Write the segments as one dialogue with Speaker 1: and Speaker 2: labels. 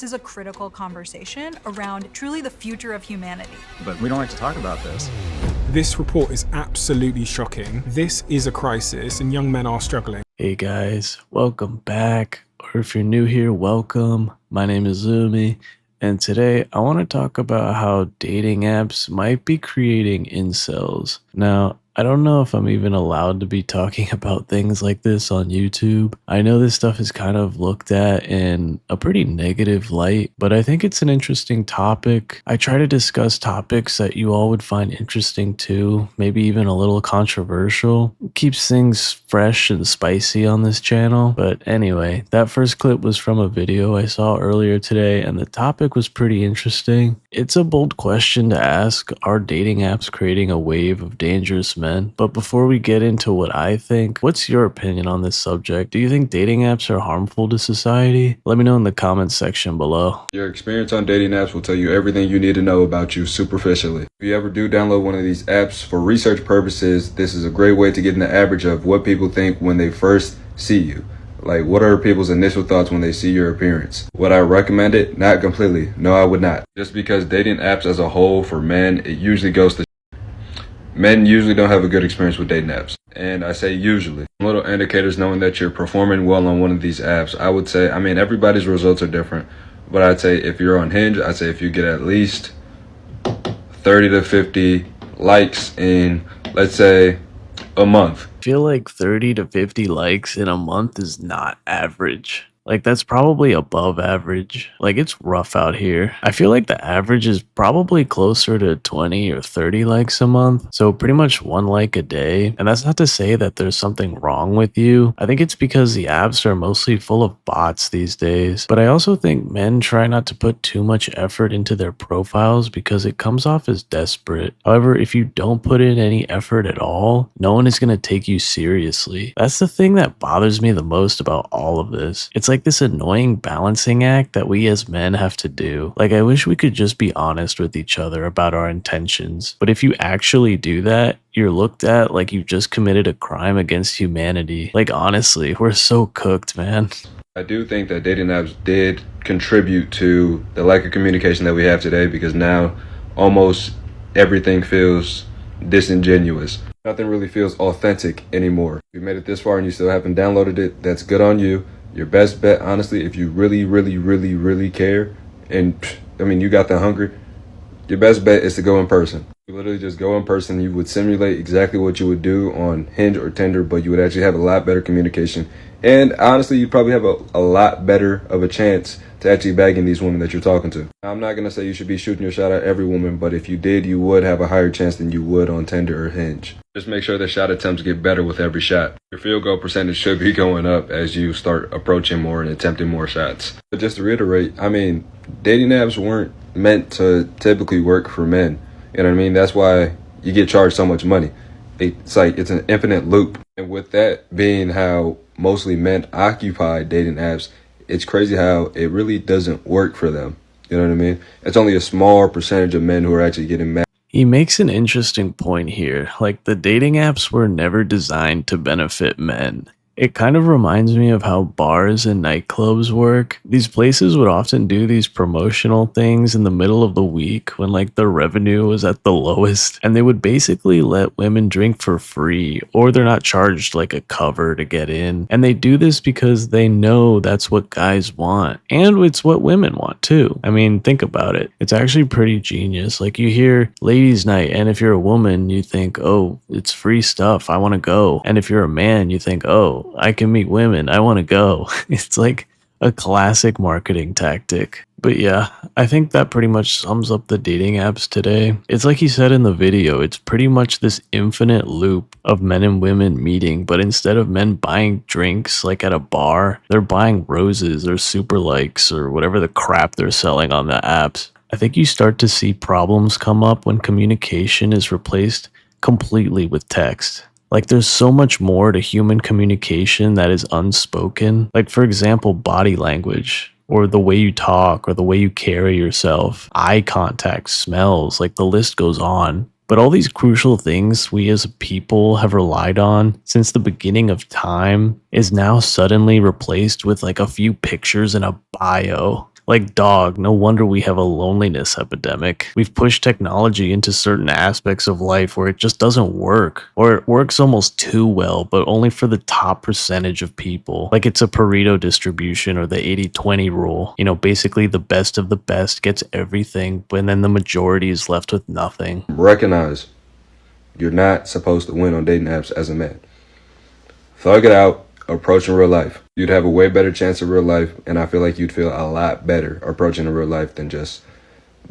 Speaker 1: this is a critical conversation around truly the future of humanity.
Speaker 2: But we don't like to talk about this.
Speaker 3: This report is absolutely shocking. This is a crisis and young men are struggling.
Speaker 4: Hey guys, welcome back. Or if you're new here, welcome. My name is Zumi, and today I want to talk about how dating apps might be creating incels. Now, I don't know if I'm even allowed to be talking about things like this on YouTube. I know this stuff is kind of looked at in a pretty negative light, but I think it's an interesting topic. I try to discuss topics that you all would find interesting too, maybe even a little controversial. It keeps things fresh and spicy on this channel. But anyway, that first clip was from a video I saw earlier today, and the topic was pretty interesting. It's a bold question to ask, are dating apps creating a wave of dangerous men? But before we get into what I think, what's your opinion on this subject? Do you think dating apps are harmful to society? Let me know in the comments section below.
Speaker 5: Your experience on dating apps will tell you everything you need to know about you superficially. If you ever do download one of these apps for research purposes, this is a great way to get an average of what people think when they first see you. Like, what are people's initial thoughts when they see your appearance? Would I recommend it? Not completely. No, I would not. Just because dating apps as a whole for men, it usually goes to men usually don't have a good experience with dating apps. And I say usually. Little indicators knowing that you're performing well on one of these apps, I would say, everybody's results are different. But I'd say if you're on Hinge, I'd say if you get at least 30 to 50 likes in, let's say, a month.
Speaker 4: I feel like 30 to 50 likes in a month is not average. Like, that's probably above average. Like, it's rough out here. I feel like the average is probably closer to 20 or 30 likes a month. So pretty much one like a day. And that's not to say that there's something wrong with you. I think it's because the apps are mostly full of bots these days. But I also think men try not to put too much effort into their profiles because it comes off as desperate. However, if you don't put in any effort at all, no one is going to take you seriously. That's the thing that bothers me the most about all of this. It's like this annoying balancing act that we as men have to do. Like, I wish we could just be honest with each other about our intentions. But if you actually do that, you're looked at like you just committed a crime against humanity. Like, honestly, we're so cooked, man.
Speaker 5: I do think that dating apps did contribute to the lack of communication that we have today, because now almost everything feels disingenuous. Nothing really feels authentic anymore. If you made it this far and you still haven't downloaded it, that's good on you. Your best bet, honestly, if you really care, and you got the hunger, your best bet is to go in person. You literally just go in person. You would simulate exactly what you would do on Hinge or Tinder, but you would actually have a lot better communication. And honestly, you'd probably have a lot better of a chance to actually bagging these women that you're talking to. Now, I'm not going to say you should be shooting your shot at every woman, but if you did, you would have a higher chance than you would on Tinder or Hinge. Just make sure the shot attempts get better with every shot. Your field goal percentage should be going up as you start approaching more and attempting more shots. But just to reiterate, dating apps weren't meant to typically work for men. You know what I mean? That's why you get charged so much money. It's an infinite loop. And with that being how mostly men occupy dating apps, it's crazy how it really doesn't work for them. You know what I mean? It's only a small percentage of men who are actually getting mad.
Speaker 4: He makes an interesting point here. Like, the dating apps were never designed to benefit men. It kind of reminds me of how bars and nightclubs work. These places would often do these promotional things in the middle of the week when the revenue was at the lowest, and they would basically let women drink for free, or they're not charged like a cover to get in. And they do this because they know that's what guys want, and it's what women want too. Think about it. It's actually pretty genius. Like, you hear ladies night, and if you're a woman, you think, oh, it's free stuff, I want to go. And if you're a man, you think, oh, I can meet women, I want to go. It's like a classic marketing tactic. But yeah, I think that pretty much sums up the dating apps today. It's like he said in the video, it's pretty much this infinite loop of men and women meeting, but instead of men buying drinks like at a bar, they're buying roses or super likes or whatever the crap they're selling on the apps. I think you start to see problems come up when communication is replaced completely with text. Like, there's so much more to human communication that is unspoken. Like, for example, body language, or the way you talk, or the way you carry yourself, eye contact, smells, like the list goes on. But all these crucial things we as a people have relied on since the beginning of time is now suddenly replaced with a few pictures and a bio. Like, dog, no wonder we have a loneliness epidemic. We've pushed technology into certain aspects of life where it just doesn't work. Or it works almost too well, but only for the top percentage of people. Like it's a Pareto distribution or the 80-20 rule. You know, basically the best of the best gets everything, but then the majority is left with nothing.
Speaker 5: Recognize you're not supposed to win on dating apps as a man. Thug it out, approach in real life. You'd have a way better chance of real life, and I feel like you'd feel a lot better approaching in real life than just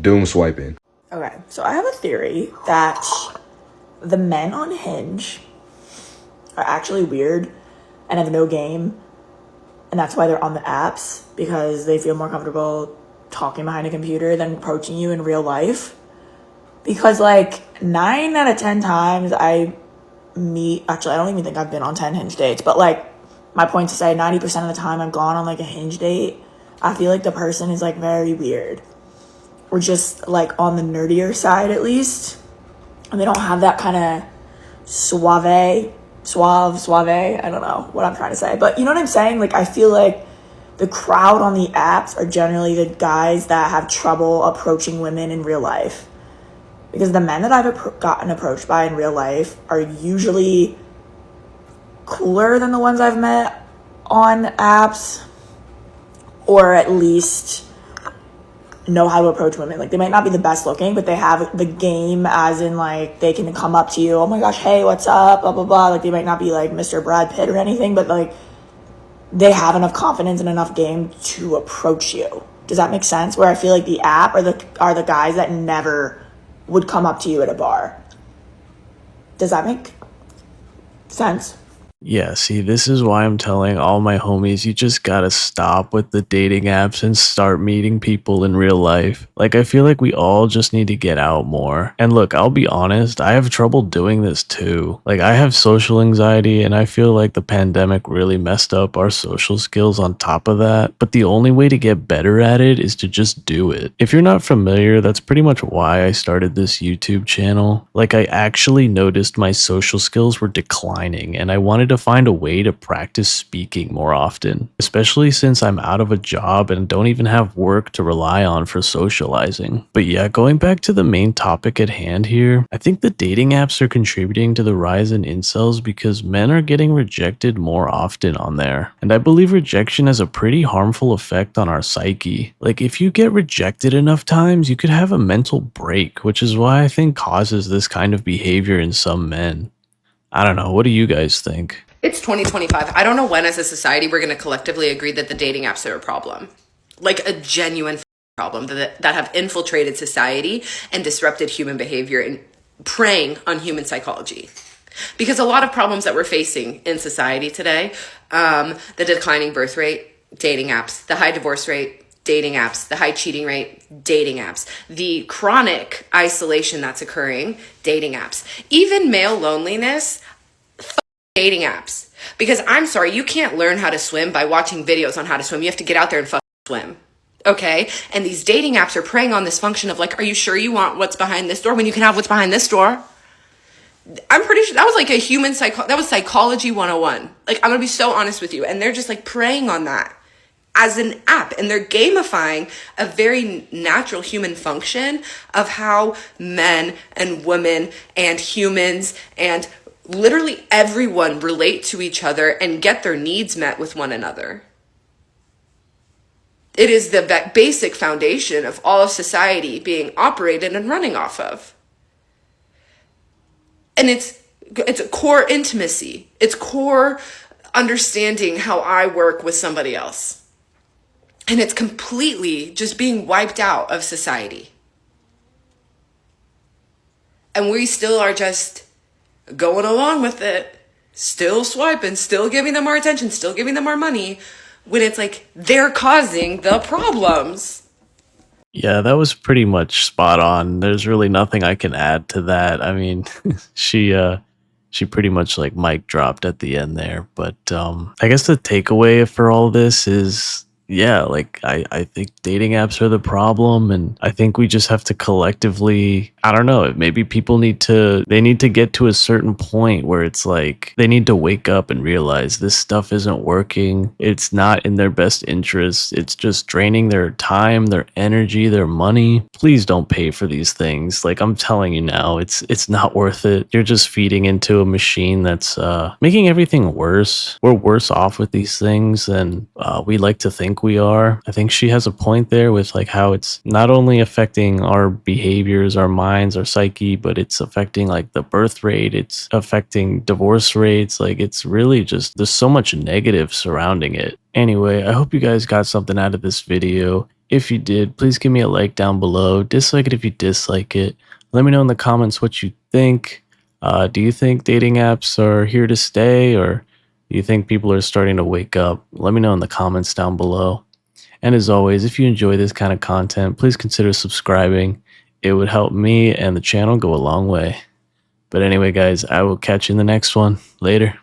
Speaker 5: doom swiping.
Speaker 6: Okay, so I have a theory that the men on Hinge are actually weird and have no game, and that's why they're on the apps, because they feel more comfortable talking behind a computer than approaching you in real life. Because like 9 out of 10 times I don't even think I've been on 10 Hinge dates, but like my point to say 90% of the time I've gone on like a Hinge date, I feel like the person is like very weird or just like on the nerdier side at least, and they don't have that kind of suave, I don't know what I'm trying to say, but you know what I'm saying? Like I feel like the crowd on the apps are generally the guys that have trouble approaching women in real life. Because the men that I've gotten approached by in real life are usually cooler than the ones I've met on apps, or at least know how to approach women. Like they might not be the best looking, but they have the game, as in like they can come up to you, oh my gosh, hey, what's up, blah blah blah. Like they might not be like Mr. Brad Pitt or anything, but like they have enough confidence and enough game to approach you. Does that make sense? Where I feel like the app are the guys that never would come up to you at a bar. Does that make sense?
Speaker 4: Yeah, see, this is why I'm telling all my homies, you just gotta stop with the dating apps and start meeting people in real life. Like, I feel like we all just need to get out more. And look, I'll be honest, I have trouble doing this too. Like, I have social anxiety, and I feel like the pandemic really messed up our social skills on top of that. But the only way to get better at it is to just do it. If you're not familiar, that's pretty much why I started this YouTube channel. Like, I actually noticed my social skills were declining, and I wanted to find a way to practice speaking more often, especially since I'm out of a job and don't even have work to rely on for socializing. But yeah, going back to the main topic at hand here, I think the dating apps are contributing to the rise in incels because men are getting rejected more often on there. And I believe rejection has a pretty harmful effect on our psyche. Like if you get rejected enough times, you could have a mental break, which is why I think causes this kind of behavior in some men. I don't know. What do you guys think?
Speaker 7: It's 2025. I don't know when as a society we're going to collectively agree that the dating apps are a problem. Like a genuine problem that have infiltrated society and disrupted human behavior and preying on human psychology. Because a lot of problems that we're facing in society today, the declining birth rate, dating apps, the high divorce rate, dating apps, the high cheating rate, dating apps, the chronic isolation that's occurring, dating apps, even male loneliness, dating apps. Because I'm sorry, you can't learn how to swim by watching videos on how to swim. You have to get out there and swim. Okay? And these dating apps are preying on this function of like, are you sure you want what's behind this door when you can have what's behind this door? I'm pretty sure that was like that was psychology 101. Like, I'm gonna be so honest with you. And they're just like preying on that as an app, and they're gamifying a very natural human function of how men and women and humans and literally everyone relate to each other and get their needs met with one another. It is the basic foundation of all of society being operated and running off of. And it's a core intimacy. It's core understanding how I work with somebody else. And it's completely just being wiped out of society. And we still are just going along with it, still swiping, still giving them our attention, still giving them our money, when it's like they're causing the problems.
Speaker 4: Yeah, that was pretty much spot on. There's really nothing I can add to that. I mean, she pretty much like mic dropped at the end there. But I guess the takeaway for all this is yeah, like I think dating apps are the problem, and I think we just have to collectively, I don't know, maybe people need to get to a certain point where it's like they need to wake up and realize this stuff isn't working. It's not in their best interest. It's just draining their time, their energy, their money. Please don't pay for these things. Like, I'm telling you now, it's not worth it. You're just feeding into a machine that's making everything worse. We're worse off with these things than we like to think we are. I think she has a point there with like how it's not only affecting our behaviors, our minds, our psyche, but it's affecting like the birth rate, it's affecting divorce rates. Like, it's really just, there's so much negative surrounding it. Anyway, I hope you guys got something out of this video. If you did, please give me a like down below. Dislike it if you dislike it. Let me know in the comments what you think. Do you think dating apps are here to stay, or do you think people are starting to wake up? Let me know in the comments down below. And as always, if you enjoy this kind of content, please consider subscribing. It would help me and the channel go a long way. But anyway, guys, I will catch you in the next one. Later.